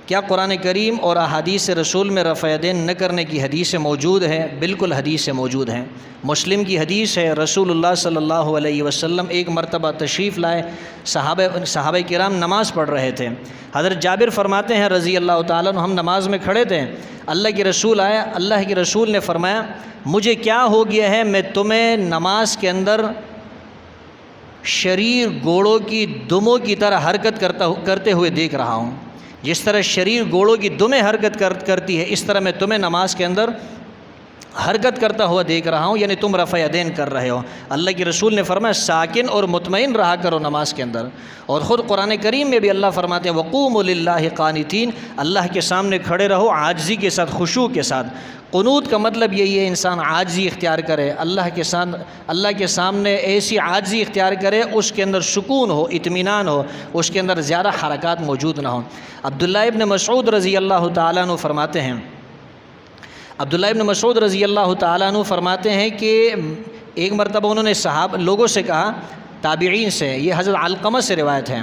کیا قرآن کریم اور احادیث رسول میں رفع یدین نہ کرنے کی حدیثیں موجود ہیں؟ بالکل حدیثیں موجود ہیں۔ مسلم کی حدیث ہے، رسول اللہ صلی اللہ علیہ وسلم ایک مرتبہ تشریف لائے، صحابہ کرام نماز پڑھ رہے تھے۔ حضرت جابر فرماتے ہیں رضی اللہ تعالیٰ عنہ، ہم نماز میں کھڑے تھے، اللہ کے رسول آیا، اللہ کے رسول نے فرمایا مجھے کیا ہو گیا ہے، میں تمہیں نماز کے اندر شریر گھوڑوں کی دموں کی طرح حرکت کرتے ہوئے دیکھ رہا ہوں۔ جس طرح شریر گھوڑوں کی دمیں حرکت کرتی ہے، اس طرح میں تمہیں نماز کے اندر حرکت کرتا ہوا دیکھ رہا ہوں، یعنی تم رفع یدین کر رہے ہو۔ اللہ کے رسول نے فرمایا ساکن اور مطمئن رہا کرو نماز کے اندر۔ اور خود قرآن کریم میں بھی اللہ فرماتے ہیں وقوموا للہ قانتین، اللہ کے سامنے کھڑے رہو عاجزی کے ساتھ، خشوع کے ساتھ۔ قنوت کا مطلب یہی ہے انسان عاجزی اختیار کرے، اللہ کے سامنے ایسی عاجزی اختیار کرے اس کے اندر سکون ہو، اطمینان ہو، اس کے اندر زیادہ حرکات موجود نہ ہوں۔ عبداللہ ابن مسعود رضی اللہ تعالیٰ عنہ فرماتے ہیں، عبداللہ ابن مسعود رضی اللہ تعالیٰ عنہ فرماتے ہیں کہ ایک مرتبہ انہوں نے لوگوں سے کہا، تابعین سے، یہ حضرت علقمہ سے روایت ہے،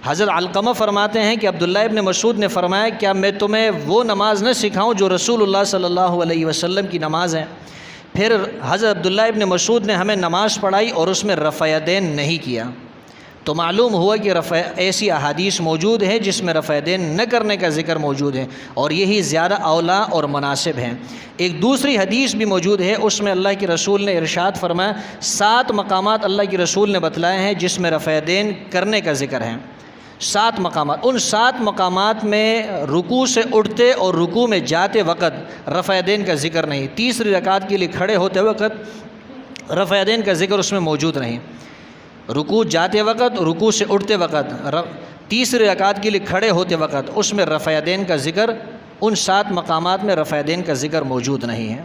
حضرت علقمہ فرماتے ہیں کہ عبداللہ ابن مسعود نے فرمایا کیا میں تمہیں وہ نماز نہ سکھاؤں جو رسول اللہ صلی اللہ علیہ وسلم کی نماز ہے؟ پھر حضرت عبداللہ ابن مسعود نے ہمیں نماز پڑھائی اور اس میں رفع یدین نہیں کیا۔ تو معلوم ہوا کہ ایسی احادیث موجود ہیں جس میں رفع یدین نہ کرنے کا ذکر موجود ہے، اور یہی زیادہ اولا اور مناسب ہیں۔ ایک دوسری حدیث بھی موجود ہے، اس میں اللہ کے رسول نے ارشاد فرمایا 7 مقامات اللہ کے رسول نے بتلائے ہیں جس میں رفع یدین کرنے کا ذکر ہے۔ 7 مقامات، ان 7 مقامات میں رکوع سے اٹھتے اور رکوع میں جاتے وقت رفع یدین کا ذکر نہیں، تیسری رکعت کے لیے کھڑے ہوتے وقت رفع یدین کا ذکر اس میں موجود نہیں، رکوع جاتے وقت، رکوع سے اٹھتے وقت، تیسری رکعت کے لیے کھڑے ہوتے وقت اس میں رفع یدین کا ذکر، ان 7 مقامات میں رفع یدین کا ذکر موجود نہیں ہے۔